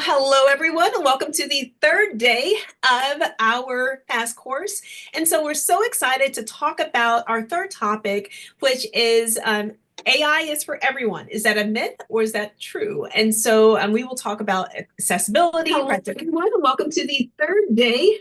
Hello, everyone, and welcome to the third day of our fast course. And so we're so excited to talk about our third topic, which is AI is for everyone. Is that a myth or is that true? And so we will talk about accessibility. Hello, everyone, and welcome to the third day.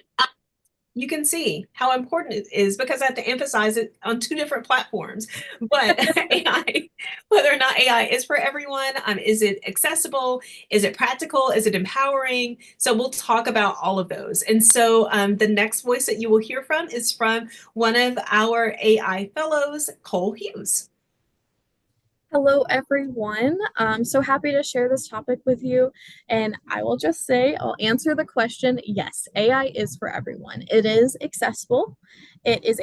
You can see how important it is because I have to emphasize it on two different platforms. But AI, whether or not AI is for everyone, is it accessible? Is it practical? Is it empowering? So we'll talk about all of those. And so the next voice that you will hear from is from one of our AI fellows, Cole Hughes. Hello, everyone. I'm so happy to share this topic with you. And I will just say, I'll answer the question. Yes, AI is for everyone. It is accessible. It is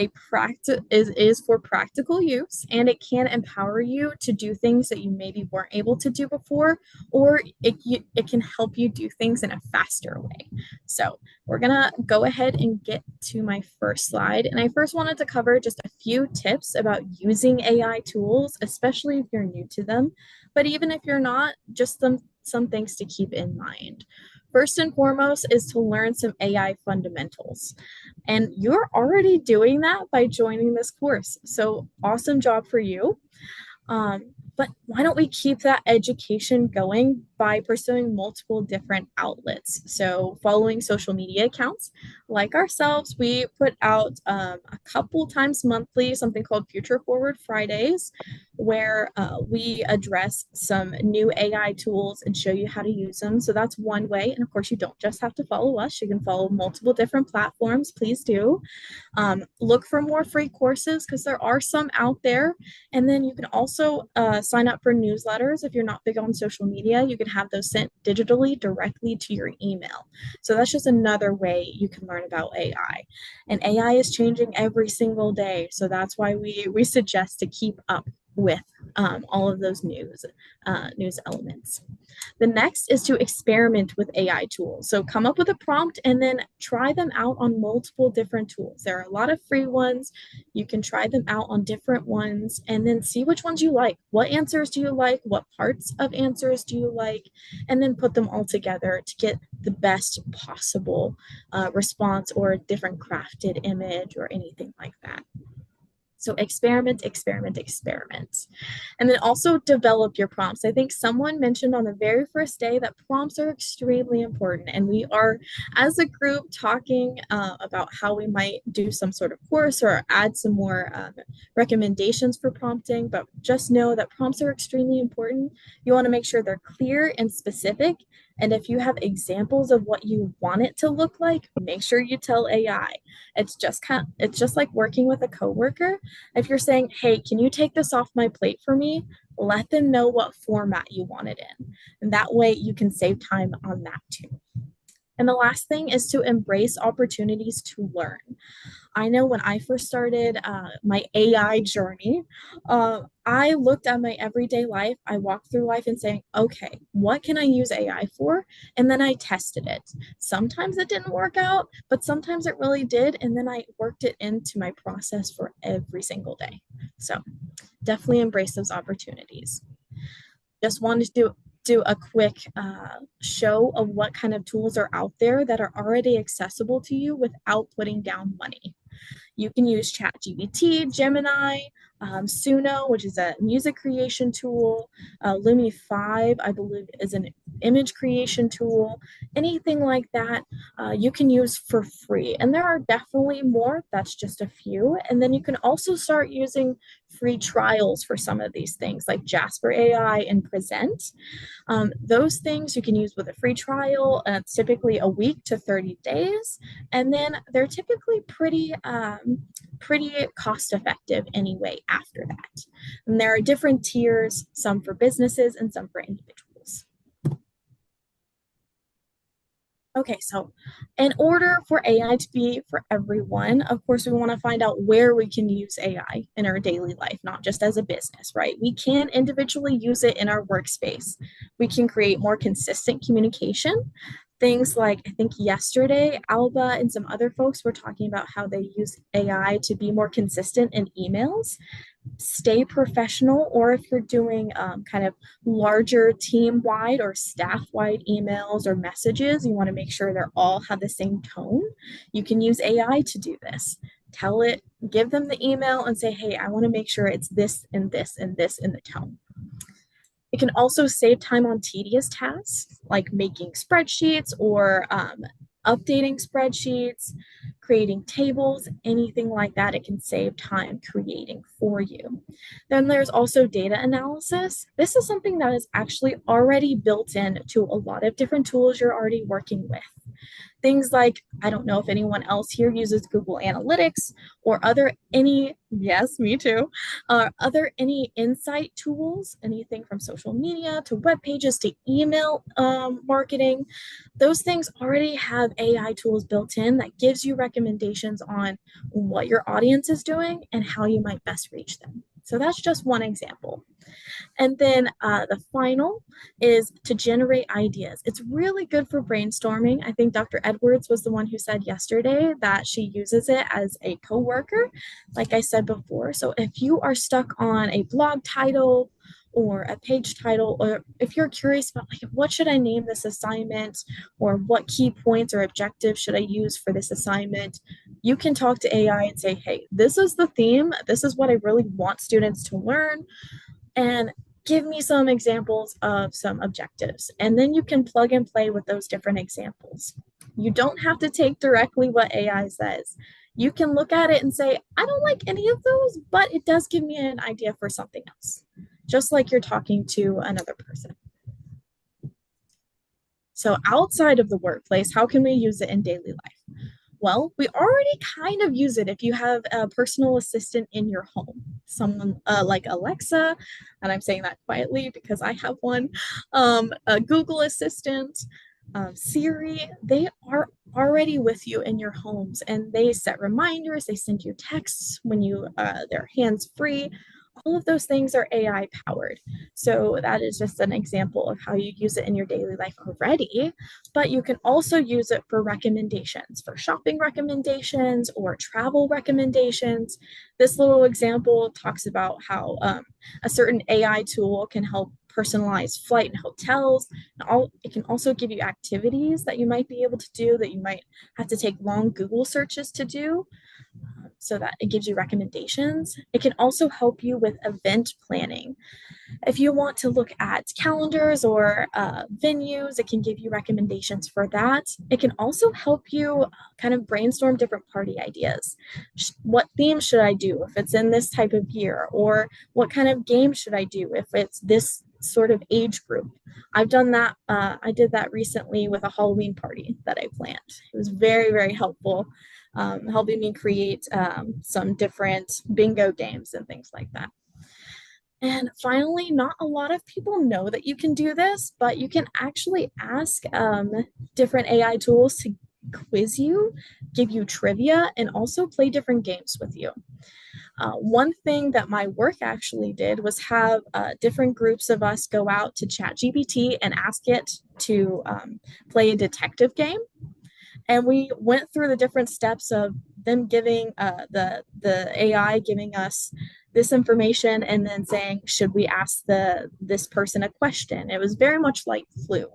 is for practical use, and it can empower you to do things that you maybe weren't able to do before, or it can help you do things in a faster way. So we're gonna go ahead and get to my first slide. And I first wanted to cover just a few tips about using AI tools, especially if you're new to them. But even if you're not, just some things to keep in mind. First and foremost is to learn some AI fundamentals. And you're already doing that by joining this course. So awesome job for you. But why don't we keep that education going by pursuing multiple different outlets? So, following social media accounts like ourselves, we put out a couple times monthly something called Future Forward Fridays, where we address some new AI tools and show you how to use them. So, that's one way. And of course, you don't just have to follow us, you can follow multiple different platforms. Please do. Look for more free courses because there are some out there. And then you can also sign up for newsletters. If you're not big on social media, you can have those sent digitally directly to your email. So that's just another way you can learn about AI. And AI is changing every single day. So that's why we suggest to keep up with all of those news elements. The next is to experiment with AI tools. So come up with a prompt and then try them out on multiple different tools. There are a lot of free ones. You can try them out on different ones and then see which ones you like. What answers do you like? What parts of answers do you like? And then put them all together to get the best possible response or a different crafted image or anything like that. So experiment, experiment, experiment. And then also develop your prompts. I think someone mentioned on the very first day that prompts are extremely important. And we are, as a group, talking about how we might do some sort of course or add some more recommendations for prompting. But just know that prompts are extremely important. You want to make sure they're clear and specific. And if you have examples of what you want it to look like, make sure you tell AI. It's just like working with a coworker. If you're saying, hey, can you take this off my plate for me? Let them know what format you want it in. And that way you can save time on that too. And the last thing is to embrace opportunities to learn. I know when I first started my AI journey, I looked at my everyday life. I walked through life and saying, okay, what can I use AI for? And then I tested it. Sometimes it didn't work out, but sometimes it really did. And then I worked it into my process for every single day. So definitely embrace those opportunities. Just wanted to do a quick show of what kind of tools are out there that are already accessible to you without putting down money. You can use ChatGPT, Gemini, Suno, which is a music creation tool. Lumi 5, I believe, is an image creation tool. Anything like that you can use for free. And there are definitely more. That's just a few. And then you can also start using free trials for some of these things like Jasper AI and Present. Those things you can use with a free trial. It's typically a week to 30 days. And then they're typically pretty cost effective anyway after that. And there are different tiers, some for businesses and some for individuals. Okay, so in order for AI to be for everyone, of course, we want to find out where we can use AI in our daily life, not just as a business, right? We can individually use it in our workspace. We can create more consistent communication. Things like, I think yesterday, Alba and some other folks were talking about how they use AI to be more consistent in emails, stay professional, or if you're doing kind of larger team wide or staff wide emails or messages, you want to make sure they're all have the same tone. You can use AI to do this. Tell it, give them the email and say, hey, I want to make sure it's this and this and this in the tone. It can also save time on tedious tasks like making spreadsheets or updating spreadsheets, creating tables, anything like that. It can save time creating for you. Then there's also data analysis. This is something that is actually already built in to a lot of different tools you're already working with. Things like, I don't know if anyone else here uses Google Analytics or other any, yes, me too, other any insight tools, anything from social media to web pages to email marketing. Those things already have AI tools built in that gives you recommendations on what your audience is doing and how you might best reach them. So that's just one example. And then the final is to generate ideas. It's really good for brainstorming. I think Dr. Edwards was the one who said yesterday that she uses it as a coworker, like I said before. So if you are stuck on a blog title or a page title, or if you're curious about like what should I name this assignment or what key points or objectives should I use for this assignment, you can talk to AI and say, hey, this is the theme. This is what I really want students to learn, and give me some examples of some objectives. And then you can plug and play with those different examples. You don't have to take directly what AI says. You can look at it and say, I don't like any of those, but it does give me an idea for something else, just like you're talking to another person. So, outside of the workplace, how can we use it in daily life? Well, we already kind of use it if you have a personal assistant in your home, someone like Alexa, and I'm saying that quietly because I have one, a Google Assistant, Siri, they are already with you in your homes and they set reminders, they send you texts when they're hands free. All of those things are AI powered. So that is just an example of how you use it in your daily life already. But you can also use it for recommendations, for shopping recommendations or travel recommendations. This little example talks about how a certain AI tool can help personalize flight and hotels. It can also give you activities that you might be able to do that you might have to take long Google searches to do, so that it gives you recommendations. It can also help you with event planning. If you want to look at calendars or venues, it can give you recommendations for that. It can also help you kind of brainstorm different party ideas. What theme should I do if it's in this type of year? Or what kind of game should I do if it's this sort of age group? I've done that. I did that recently with a Halloween party that I planned. It was very, very helpful, helping me create some different bingo games and things like that. And finally, not a lot of people know that you can do this, but you can actually ask different AI tools to quiz you, give you trivia, and also play different games with you. One thing that my work actually did was have different groups of us go out to ChatGPT and ask it to play a detective game. And we went through the different steps of them giving the AI giving us this information and then saying, should we ask this person a question? It was very much like Clue.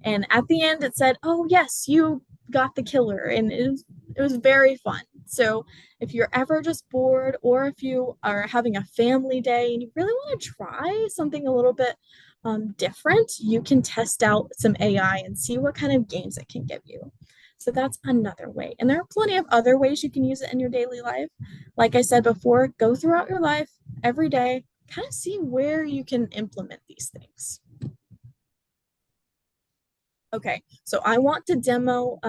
And at the end, it said, oh, yes, you got the killer. And it was very fun. So if you're ever just bored, or if you are having a family day and you really want to try something a little bit different, you can test out some AI and see what kind of games it can give you. So that's another way. And there are plenty of other ways you can use it in your daily life. Like I said before, go throughout your life every day, kind of see where you can implement these things. Okay, so I want to demo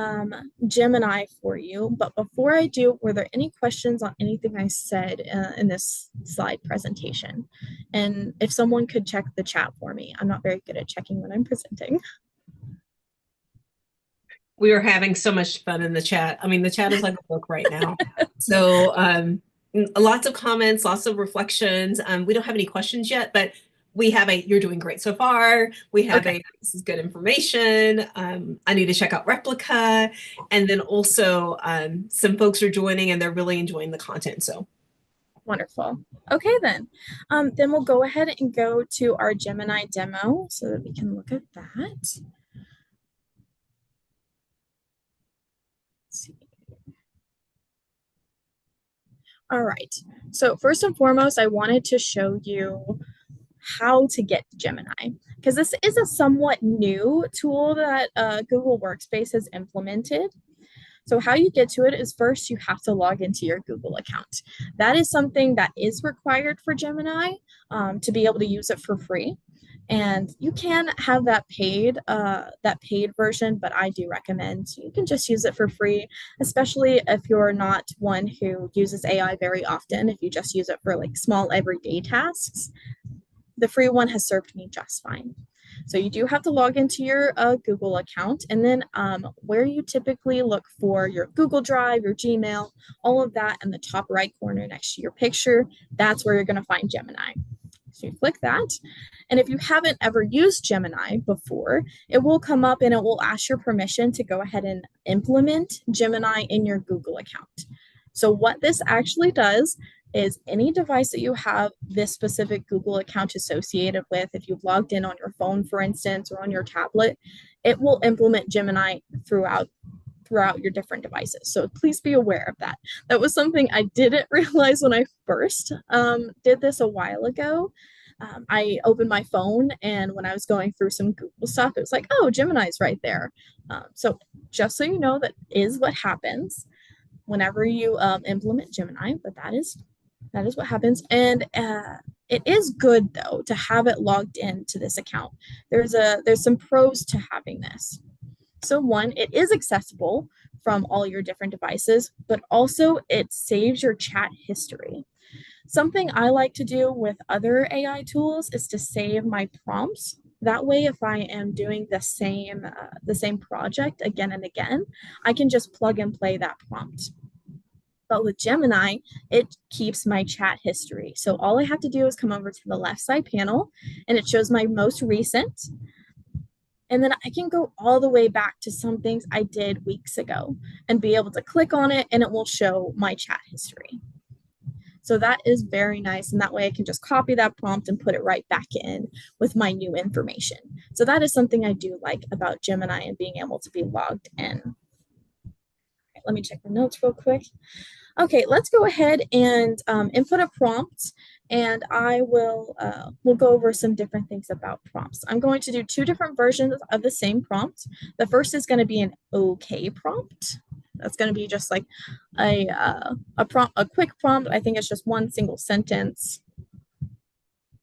Gemini for you, but before I do, were there any questions on anything I said in this slide presentation? And if someone could check the chat for me, I'm not very good at checking when I'm presenting. We are having so much fun in the chat. I mean, the chat is like a book right now. So lots of comments, lots of reflections. We don't have any questions yet, but we have a, you're doing great so far. We have Okay, a, this is good information. I need to check out Replica. And then also some folks are joining and they're really enjoying the content. So wonderful. Okay, then we'll go ahead and go to our Gemini demo so that we can look at that. Let's see. All right. So first and foremost, I wanted to show you how to get Gemini, because this is a somewhat new tool that Google Workspace has implemented. So how you get to it is first you have to log into your Google account. That is something that is required for Gemini to be able to use it for free. And you can have that paid version, but I do recommend you can just use it for free, especially if you're not one who uses AI very often. If you just use it for like small everyday tasks, the free one has served me just fine. So you do have to log into your Google account, and then where you typically look for your Google Drive, your Gmail, all of that in the top right corner next to your picture, that's where you're going to find Gemini. So you click that, and if you haven't ever used Gemini before, it will come up and it will ask your permission to go ahead and implement Gemini in your Google account. So what this actually does is any device that you have this specific Google account associated with, if you've logged in on your phone, for instance, or on your tablet, it will implement Gemini throughout your different devices. So please be aware of that. That was something I didn't realize when I first did this a while ago. I opened my phone, and when I was going through some Google stuff, it was like, oh, Gemini's right there. So just so you know, that is what happens whenever you implement Gemini, but that is what happens. And it is good though to have it logged into this account. There's some pros to having this. So one, it is accessible from all your different devices, but also it saves your chat history. Something I like to do with other AI tools is to save my prompts. That way, if I am doing the same project again and again, I can just plug and play that prompt. But with Gemini, it keeps my chat history. So all I have to do is come over to the left side panel, and it shows my most recent. And then I can go all the way back to some things I did weeks ago and be able to click on it, and it will show my chat history. So that is very nice. And that way I can just copy that prompt and put it right back in with my new information. So that is something I do like about Gemini and being able to be logged in. Let me check the notes real quick. Okay, let's go ahead and input a prompt, and I will we'll go over some different things about prompts. I'm going to do two different versions of the same prompt. The first is going to be an OK prompt. That's going to be just like a quick prompt. I think it's just one single sentence.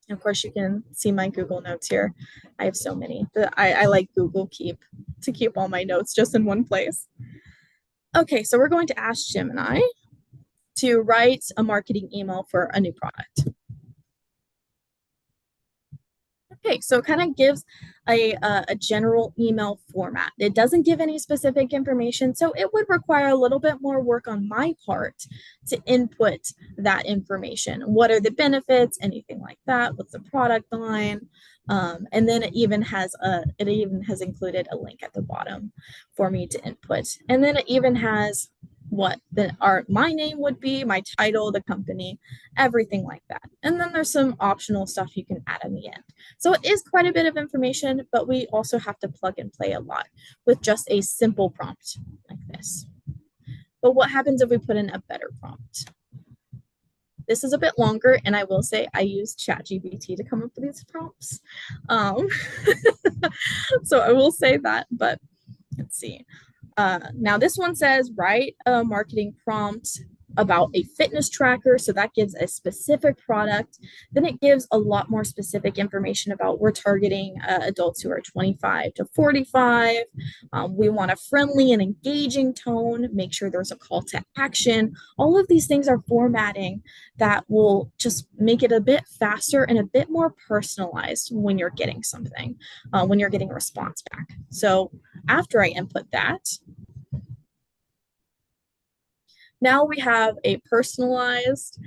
And of course, you can see my Google Notes here. I have so many. I like Google Keep to keep all my notes just in one place. Okay, so we're going to ask Gemini to write a marketing email for a new product. Okay, so it kind of gives a general email format. It doesn't give any specific information, so it would require a little bit more work on my part to input that information. What are the benefits, anything like that? What's the product line? And then it even has included a link at the bottom for me to input. And then it even has what my name would be, my title, the company, everything like that. And then there's some optional stuff you can add in the end. So it is quite a bit of information, but we also have to plug and play a lot with just a simple prompt like this. But what happens if we put in a better prompt? This is a bit longer, and I will say I used ChatGPT to come up with these prompts. So I will say that, but let's see. Now this one says write a marketing prompt about a fitness tracker. So that gives a specific product. Then it gives a lot more specific information about we're targeting adults who are 25 to 45. We want a friendly and engaging tone. Make sure there's a call to action. All of these things are formatting that will just make it a bit faster and a bit more personalized when you're getting something, when you're getting a response back. So after I input that, Now we have a personalized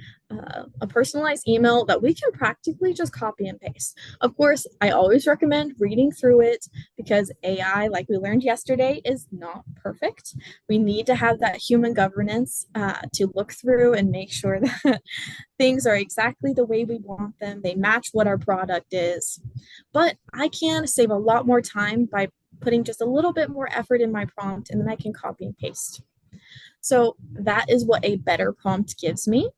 email that we can practically just copy and paste. Of course, I always recommend reading through it because AI, like we learned yesterday, is not perfect. We need to have that human governance to look through and make sure that things are exactly the way we want them. They match what our product is. But I can save a lot more time by putting just a little bit more effort in my prompt, and then I can copy and paste. So that is what a better prompt gives me.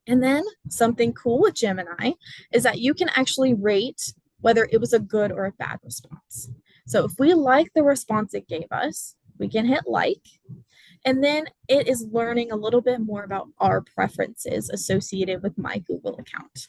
And then something cool with Gemini is that you can actually rate whether it was a good or a bad response. So if we like the response it gave us, we can hit like, and then it is learning a little bit more about our preferences associated with my Google account.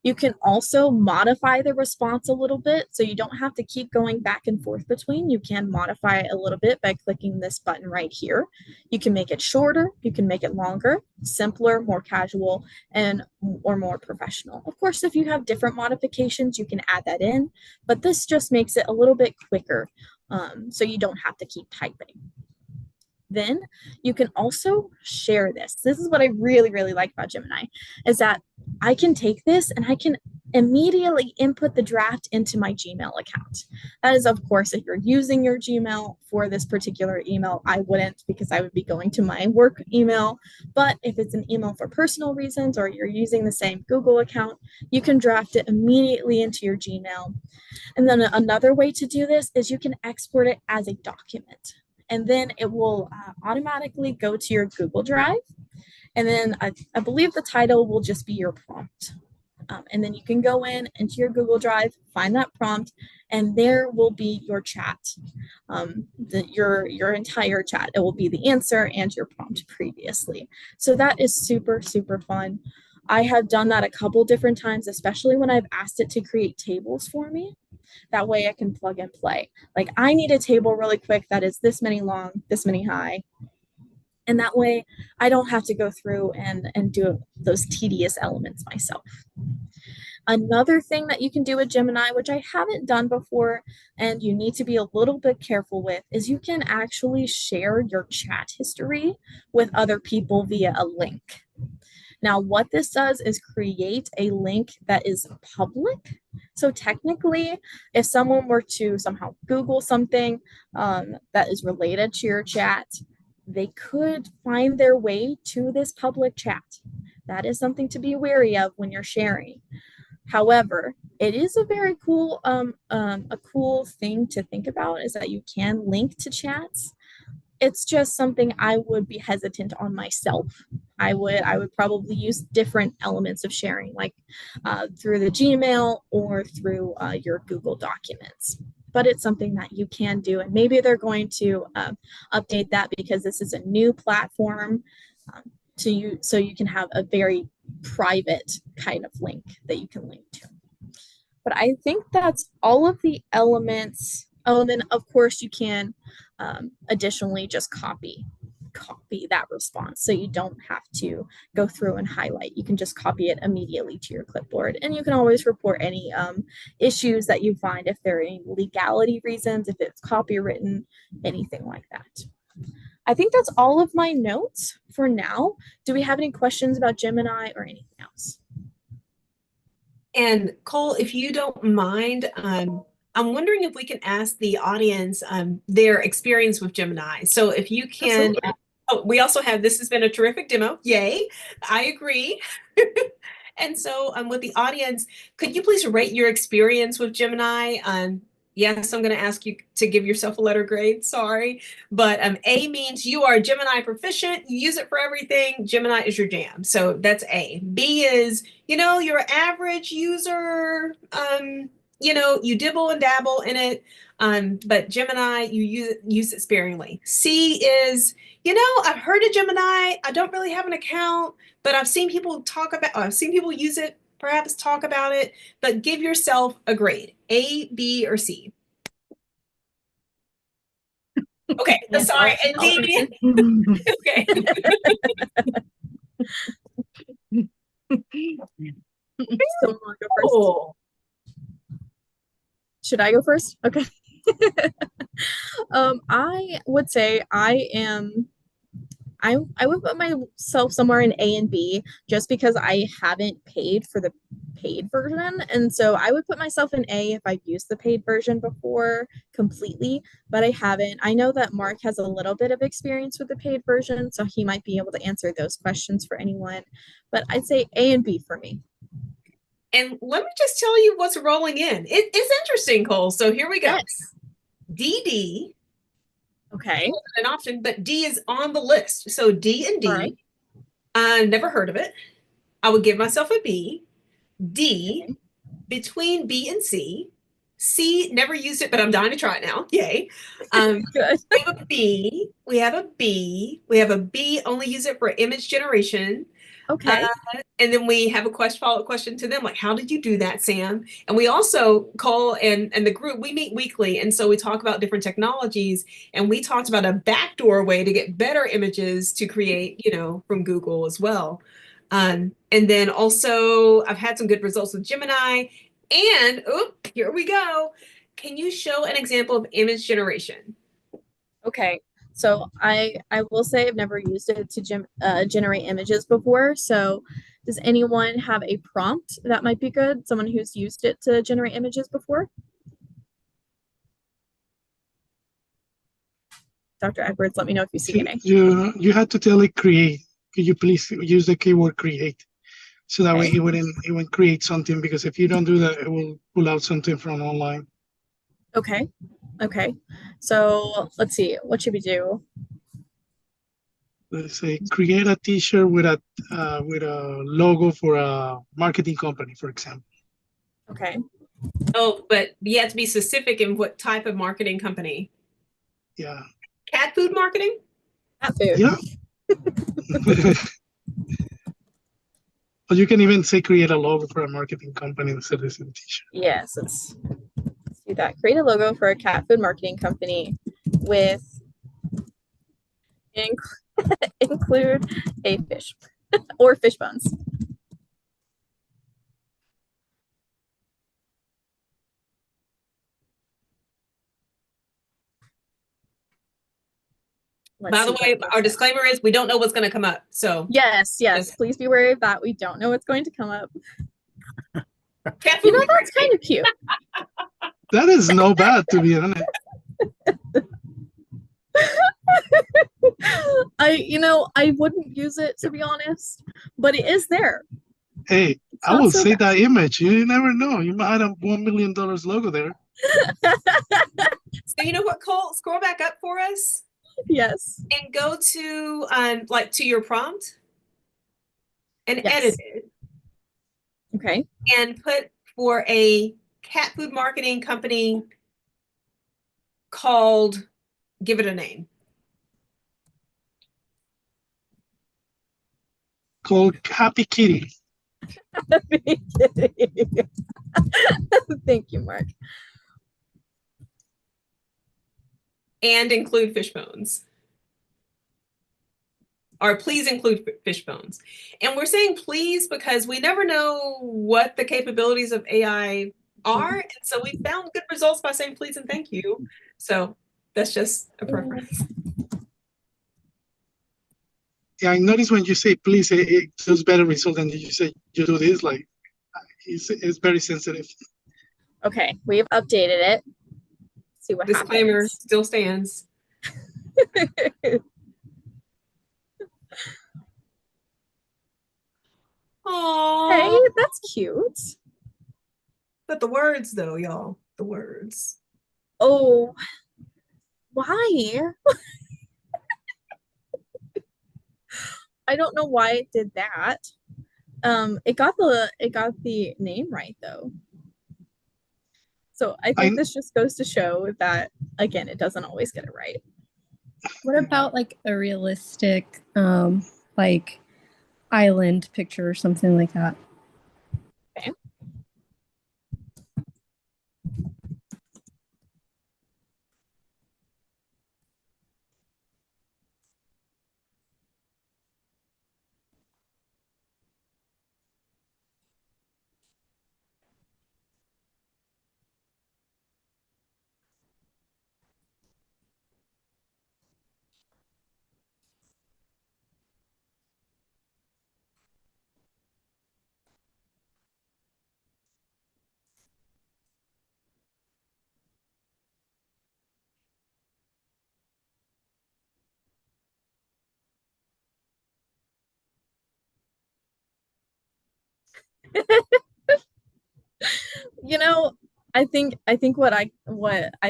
You can also modify the response a little bit, so you don't have to keep going back and forth between. You can modify it a little bit by clicking this button right here. You can make it shorter, you can make it longer, simpler, more casual, and or more professional. Of course, if you have different modifications, you can add that in, but this just makes it a little bit quicker, so you don't have to keep typing. Then you can also share this. This is what I really, really like about Gemini, is that I can take this and I can immediately input the draft into my Gmail account. That is, of course, if you're using your Gmail for this particular email, I wouldn't, because I would be going to my work email. But if it's an email for personal reasons or you're using the same Google account, you can draft it immediately into your Gmail. And then another way to do this is you can export it as a document. And then it will automatically go to your Google Drive. And then I believe the title will just be your prompt. And then you can go into your Google Drive, find that prompt, and there will be your chat, your entire chat. It will be the answer and your prompt previously. So that is super, super fun. I have done that a couple different times, especially when I've asked it to create tables for me. That way I can plug and play. Like, I need a table really quick that is this many long, this many high. And that way I don't have to go through and do those tedious elements myself. Another thing that you can do with Gemini, which I haven't done before and you need to be a little bit careful with, is you can actually share your chat history with other people via a link. Now, what this does is create a link that is public. So technically, if someone were to somehow Google something that is related to your chat, they could find their way to this public chat. That is something to be wary of when you're sharing. However, it is a very cool a cool thing to think about, is that you can link to chats. It's just something I would be hesitant on myself. I would probably use different elements of sharing, like through the Gmail or through your Google Documents. But it's something that you can do, and maybe they're going to update that because this is a new platform to you, so you can have a very private kind of link that you can link to. But I think that's all of the elements. Oh, and then of course you can additionally just copy that response, so you don't have to go through and highlight. You can just copy it immediately to your clipboard, and you can always report any issues that you find, if there are any legality reasons, if it's copywritten, anything like that. I think that's all of my notes for now. Do we have any questions about Gemini or anything else? And Cole, if you don't mind, I'm wondering if we can ask the audience their experience with Gemini. So if you can, Absolutely. oh, we also have, this has been a terrific demo. Yay, I agree. And so with the audience, could you please rate your experience with Gemini? Yes, I'm going to ask you to give yourself a letter grade. Sorry. But A means you are Gemini proficient. You use it for everything. Gemini is your jam. So that's A. B is, you're an average user. You dibble and dabble in it. But Gemini, you use it sparingly. C is, I've heard of Gemini. I don't really have an account, but I've seen people use it, perhaps talk about it, but give yourself a grade, A, B, or C. Okay, so Yes, sorry, and I'll D. answer. Okay. So I'll go first. Cool. Should I go first? Okay. I would say I am I would put myself somewhere in A and B just because I haven't paid for the paid version. And so I would put myself in A if I've used the paid version before completely, but I haven't. I know that Mark has a little bit of experience with the paid version, so he might be able to answer those questions for anyone. But I'd say A and B for me. And let me just tell you what's rolling in. It's interesting, Cole. So here we go. Yes. DD Okay. an option, but D is on the list. So D and All right. D, I never heard of it. I would give myself a B. D, Okay. between B and C. C, never used it, but I'm dying to try it now. Yay. Um, Good. we have a B. We have a B. We have a B, only use it for image generation. Uh, Okay. and then we have a question, follow-up question to them, like, how did you do that, Sam? And we also, Cole and the group, we meet weekly. And so we talk about different technologies. And we talked about a backdoor way to get better images to create, from Google as well. And then also, I've had some good results with Gemini. And, oh, here we go. Can you show an example of image generation? Okay. So I will say I've never used it to generate images before. So does anyone have a prompt that might be good? Someone who's used it to generate images before? Dr. Edwards, let me know if you see You any. you had to tell it create. Could you please use the keyword create? So that way Okay. it wouldn't create something, because if you don't do that, it will pull out something from online. Okay. Okay. So let's see. What should we do? Let's say create a T-shirt with a logo for a marketing company, for example. Okay. Oh, but you have to be specific in what type of marketing company. Yeah, Cat food marketing? Cat food. yeah. Or you can even say create a logo for a marketing company instead of a T-shirt. Yes, let's do that. Create a logo for a cat food marketing company with include a fish or fish bones. Let's By the see what way, it our says. disclaimer is we don't know what's going to come up. So Yes, yes. just Please be wary of that. We don't know what's going to come up. cat You food know, that's marketing. kind of cute. That is no bad, to be honest. I wouldn't use it to be honest, but it is there. Hey, It's I not will so say bad. that image. You never know. You might have $1 million logo there. So you know what, Cole? Scroll back up for us Yes. and go to like to your prompt and edit Yes. it Okay. and put for a cat food marketing company called, give it a name. Called Happy Kitty. Thank you, Mark. And include fish bones. Or please include fish bones. And we're saying please because we never know what the capabilities of AI are. And so we found good results by saying please and thank you. So that's just a preference. Yeah, I noticed when you say please, it shows better result than you say you do this. Like it's very sensitive. Okay, we've updated it. See what Disclaimer happens. still stands. Hey, Aww. that's cute. But the words though, y'all, the words. Oh, why? I don't know why it did that. It got the name right though. So I think I this just goes to show that again, it doesn't always get it right. What about like a realistic like island picture or something like that? Okay. You know, I think what I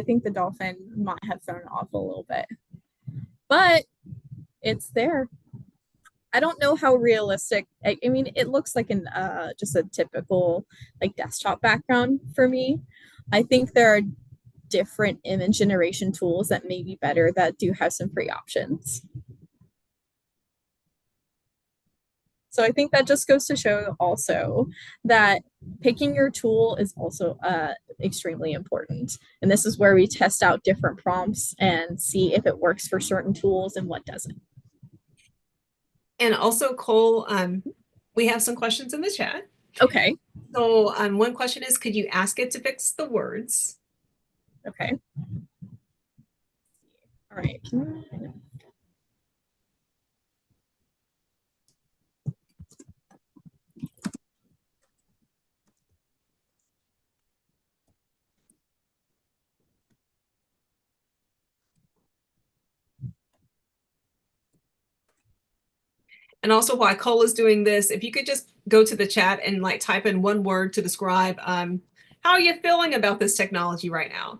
think the dolphin might have thrown off a little bit, but it's there. I don't know how realistic. I mean, it looks like an just a typical like desktop background for me. I think there are different image generation tools that may be better that do have some free options. So I think that just goes to show also that picking your tool is also extremely important. And this is where we test out different prompts and see if it works for certain tools and what doesn't. And also, Cole, we have some questions in the chat. Okay. So one question is, could you ask it to fix the words? Okay. All right. And also, while Cole is doing this, if you could just go to the chat and like type in one word to describe how are you feeling about this technology right now?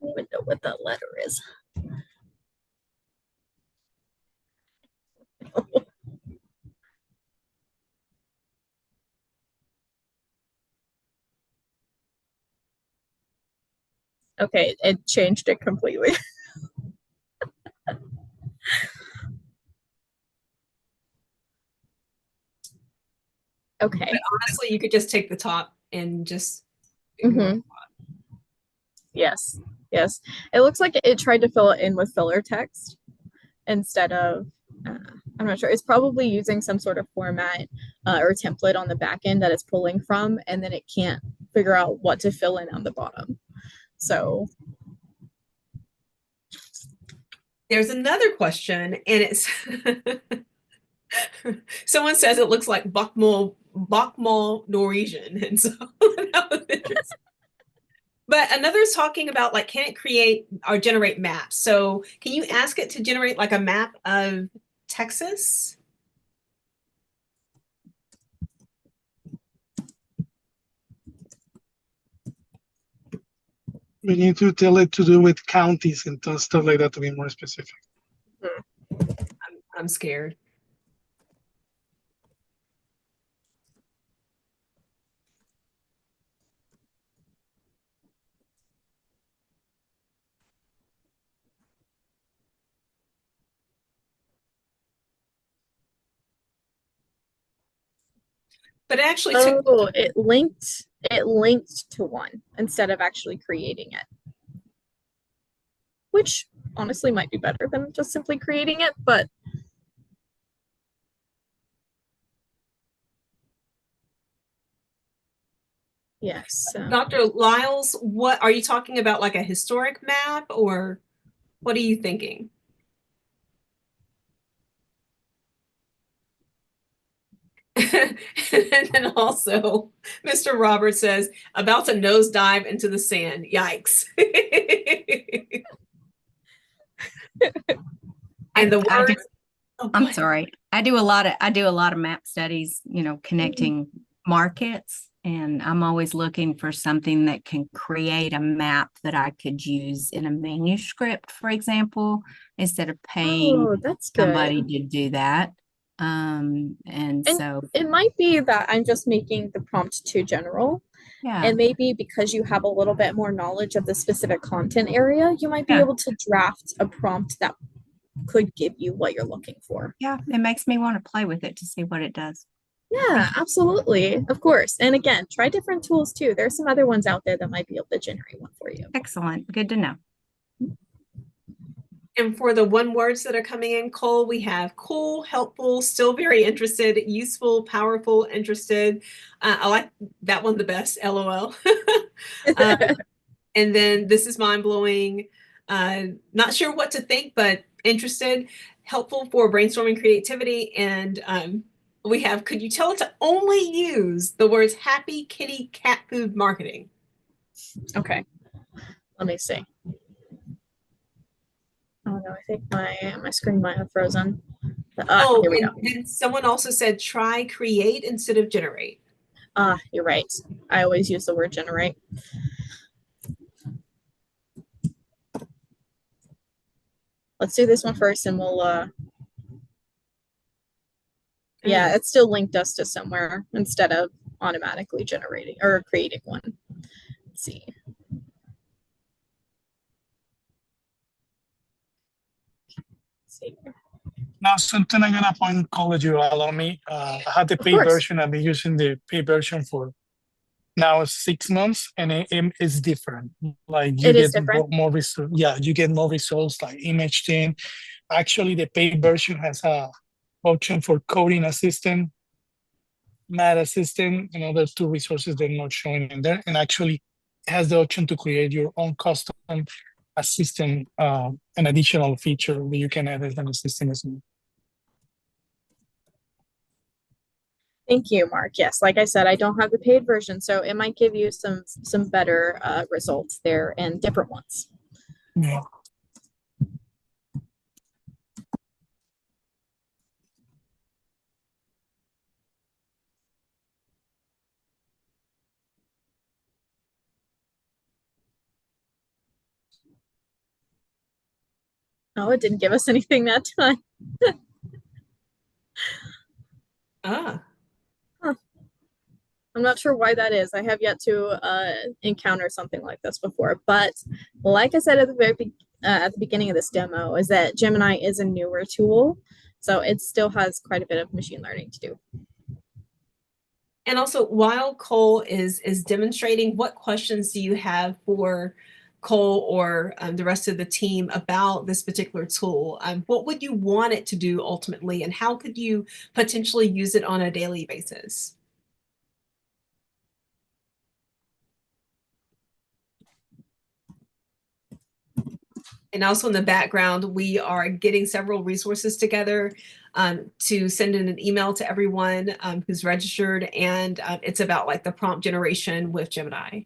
I don't even know what that letter is. Okay, it changed it completely. Okay. But honestly, you could just take the top and just Mhm. Yes. Yes. It looks like it tried to fill it in with filler text instead of I'm not sure. It's probably using some sort of format or template on the back end that it's pulling from, and then it can't figure out what to fill in on the bottom. So there's another question, and it's someone says it looks like Bokmal Norwegian, and so that was interesting. But another is talking about like, can it create or generate maps? So can you ask it to generate like a map of Texas? We need to tell it to do with counties and stuff like that to be more specific. I'm scared. But it actually took it linked to one instead of actually creating it. Which honestly might be better than just simply creating it, but yes. Dr. Lyles, what are you talking about, like a historic map, or what are you thinking? And then also, Mr. Roberts says, about to nosedive into the sand. Yikes. And the words. I'm sorry. I do a lot of map studies, connecting markets, and I'm always looking for something that can create a map that I could use in a manuscript, for example, instead of paying that's somebody good. to do that. And so it might be that I'm just making the prompt too general. yeah. And maybe because you have a little bit more knowledge of the specific content area, you might be able to draft a prompt that could give you what you're looking for. Yeah, it makes me want to play with it to see what it does. Yeah, absolutely. Of course. And again, try different tools too. There's some other ones out there that might be able to generate one for you. Excellent. Good to know. And for the one words that are coming in, Cole, we have cool, helpful, still very interested, useful, powerful, interested. I like that one the best, LOL. And then this is mind-blowing. Not sure what to think, but interested, helpful for brainstorming creativity. And we have, could you tell it to only use the words happy kitty cat food marketing? Okay, let me see. Oh no, I think my screen might have frozen. Oh, Here we go. and then someone also said try create instead of generate. You're right. I always use the word generate. Let's do this one first and we'll yeah, it still linked us to somewhere instead of automatically generating or creating one. Let's see. See. Now, something I'm gonna point college you allow me. I have the Of paid course. version. I've been using the paid version for now 6 months, and it's different. Like you It is get different. more results. Yeah, you get more results like image thing. Actually, the paid version has a option for coding assistant, math assistant, and other two resources they're not showing in there. And actually, it has the option to create your own custom assistant, an additional feature that you can add as an assistant as well. Thank you, Mark. Yes, like I said, I don't have the paid version, so it might give you some better results there and different ones. Yeah. Oh, it didn't give us anything that time. Ah. Huh. I'm not sure why that is. I have yet to encounter something like this before. But like I said at the beginning of this demo, is that Gemini is a newer tool, so it still has quite a bit of machine learning to do. And also, while Cole is demonstrating, what questions do you have for Cole or the rest of the team about this particular tool? What would you want it to do ultimately, and how could you potentially use it on a daily basis? And also in the background, we are getting several resources together to send in an email to everyone who's registered, and it's about like the prompt generation with Gemini.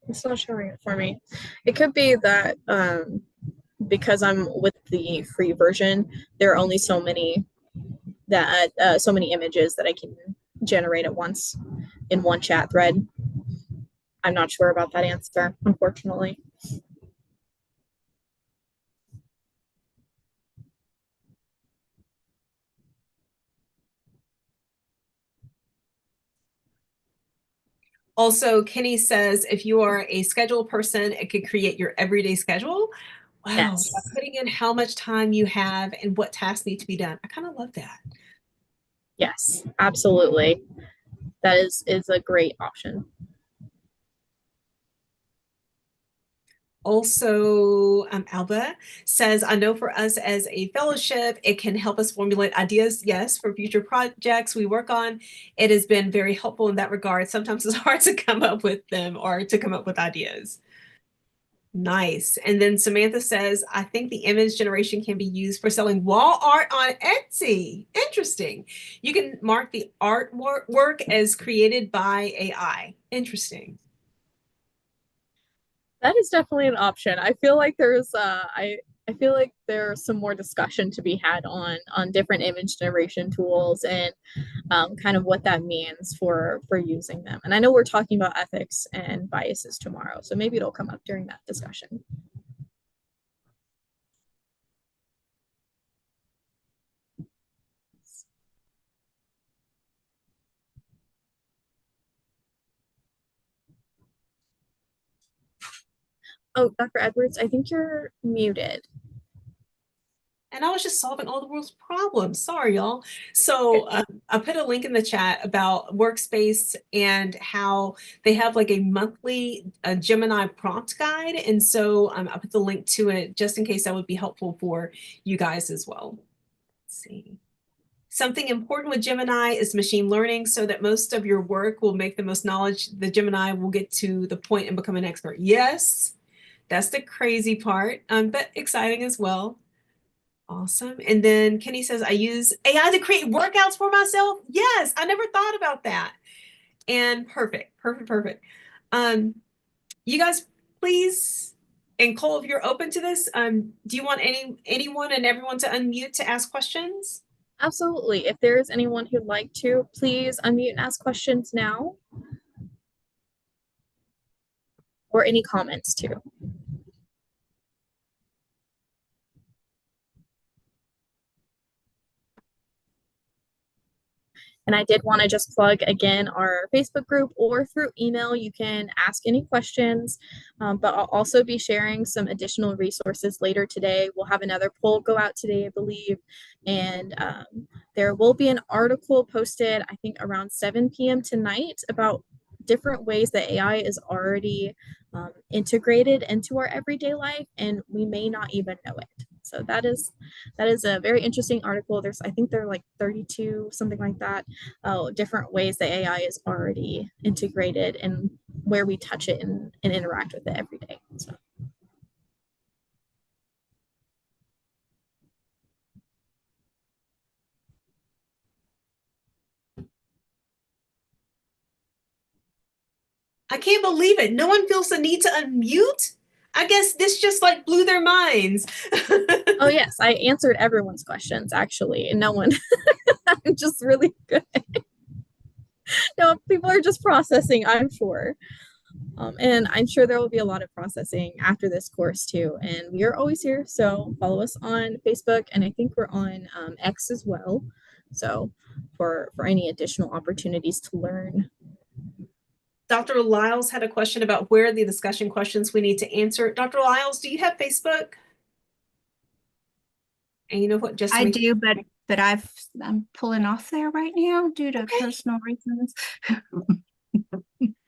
It's not showing it for me. It could be that because I'm with the free version, there are only so many images that I can generate at once in one chat thread. I'm not sure about that answer, unfortunately. Also, Kenny says if you are a schedule person, it could create your everyday schedule. Wow, Yes. by putting in how much time you have and what tasks need to be done. I kind of love that. Yes, absolutely. That is a great option. Also, Alba says, I know for us as a fellowship, it can help us formulate ideas, yes, for future projects we work on. It has been very helpful in that regard. Sometimes it's hard to come up with them or to come up with ideas. Nice. And then Samantha says, I think the image generation can be used for selling wall art on Etsy. Interesting. You can mark the artwork as created by AI. Interesting. That is definitely an option. I feel like I feel like there's some more discussion to be had on different image generation tools and kind of what that means for using them. And I know we're talking about ethics and biases tomorrow, so maybe it'll come up during that discussion. Oh, Dr. Edwards, I think you're muted. and I was just solving all the world's problems. Sorry, y'all. So I put a link in the chat about Workspace and how they have like a monthly Gemini prompt guide. And so I put the link to it just in case that would be helpful for you guys as well. Let's see. Something important with Gemini is machine learning, so that most of your work will make the most knowledge. The Gemini will get to the point and become an expert. Yes, that's the crazy part, but exciting as well. Awesome. And then Kenny says, I use AI to create workouts for myself. Yes, I never thought about that. And perfect, perfect, perfect. You guys, please, and Cole, if you're open to this, do you want anyone and everyone to unmute to ask questions? Absolutely. If there is anyone who'd like to, please unmute and ask questions now. Or any comments too. And I did want to just plug again our Facebook group, or through email, you can ask any questions. But I'll also be sharing some additional resources later today. We'll have another poll go out today, I believe. And there will be an article posted, I think around 7 p.m. tonight, about different ways that AI is already integrated into our everyday life, and we may not even know it. So that is a very interesting article. I think there are like 32, something like that, different ways that AI is already integrated and where we touch it and interact with it every day. So. I can't believe it. No one feels the need to unmute. I guess this just like blew their minds. Oh yes, I answered everyone's questions actually, and no one. I'm just really good. No, people are just processing, I'm sure. And I'm sure there will be a lot of processing after this course too. And we are always here, so follow us on Facebook, and I think we're on X as well. So for any additional opportunities to learn. Dr. Lyles had a question about where the discussion questions we need to answer. Dr. Lyles, do you have Facebook? And you know what? Just I do, but I'm pulling off there right now due to personal reasons.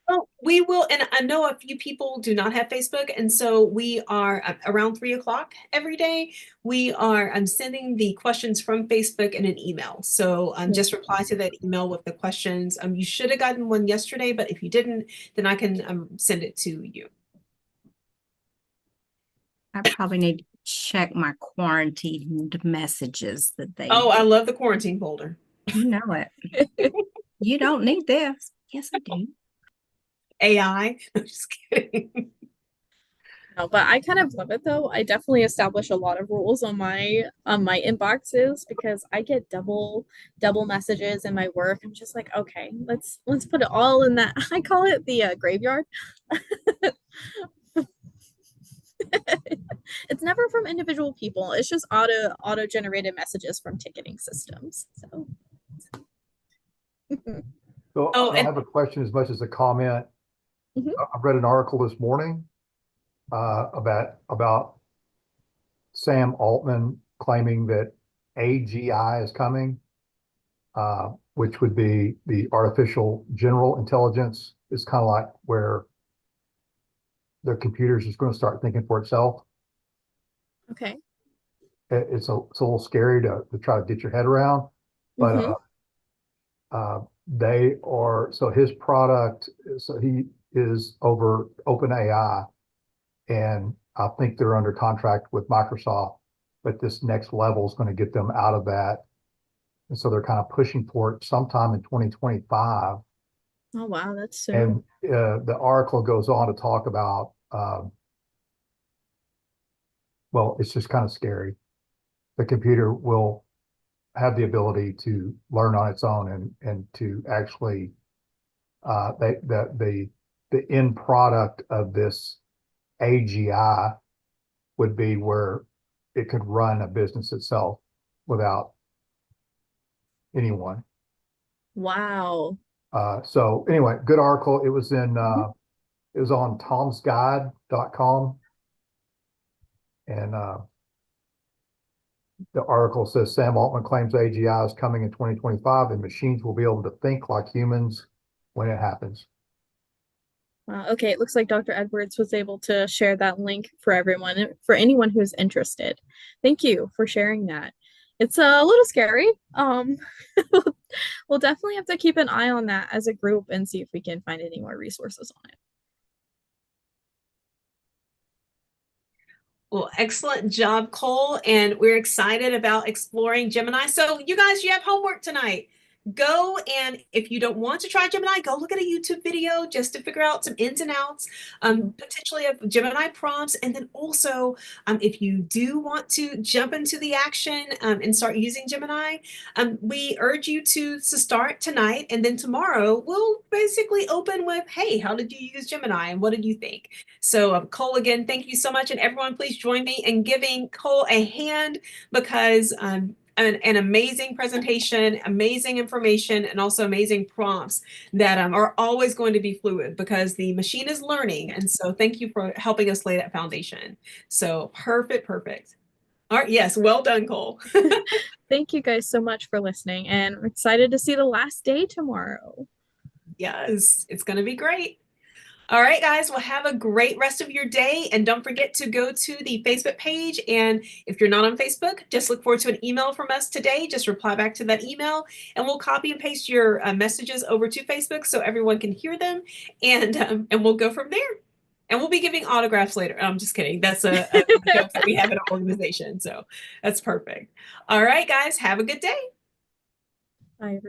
Well, we will, and I know a few people do not have Facebook, and so we are around 3 o'clock every day. We are sending the questions from Facebook in an email. So just reply to that email with the questions. You should have gotten one yesterday, but if you didn't, then I can send it to you. I probably need to check my quarantined messages that they. Oh, I love the quarantine folder. You know it. You don't need this. Yes, I do. AI. I'm just kidding. No, but I kind of love it though. I definitely establish a lot of rules on my inboxes because I get double messages in my work. I'm just like, okay, let's put it all in that. I call it the graveyard. It's never from individual people. It's just auto generated messages from ticketing systems. So. So I don't have a question as much as a comment. Mm-hmm. I read an article this morning about Sam Altman claiming that AGI is coming, which would be the artificial general intelligence. Is kind of like where the computer's just going to start thinking for itself. Okay. It's a little scary to try to get your head around, but they are, so his product, so he is over OpenAI, and I think they're under contract with Microsoft, but this next level is going to get them out of that. And so they're kind of pushing for it sometime in 2025. Oh, wow, that's so. And the article goes on to talk about, well, it's just kind of scary. The computer will have the ability to learn on its own and to actually the end product of this AGI would be where it could run a business itself without anyone. Wow. So anyway, good article. It was in it was on tomsguide.com, and The article says Sam Altman claims AGI is coming in 2025 and machines will be able to think like humans when it happens. Okay, it looks like Dr. Edwards was able to share that link for everyone, for anyone who's interested. Thank you for sharing that. It's a little scary. We'll definitely have to keep an eye on that as a group and see if we can find any more resources on it. Well, excellent job, Cole. And we're excited about exploring Gemini. So you guys, you have homework tonight. Go, and if you don't want to try Gemini, go look at a YouTube video just to figure out some ins and outs, potentially of Gemini prompts. And then also, if you do want to jump into the action and start using Gemini, we urge you to start tonight. And then tomorrow, we'll basically open with, hey, how did you use Gemini and what did you think? So, Cole, again, thank you so much. And everyone, please join me in giving Cole a hand because an amazing presentation, amazing information, and also amazing prompts that are always going to be fluid because the machine is learning. And so thank you for helping us lay that foundation. So perfect, perfect. All right, yes, well done, Cole. Thank you guys so much for listening, and I'm excited to see the last day tomorrow. Yes, it's going to be great. All right, guys, well, have a great rest of your day. And don't forget to go to the Facebook page. And if you're not on Facebook, just look forward to an email from us today. Just reply back to that email and we'll copy and paste your messages over to Facebook so everyone can hear them. And we'll go from there. And we'll be giving autographs later. I'm just kidding. That's a joke that we have in our organization. So that's perfect. All right, guys, have a good day. Bye, everyone.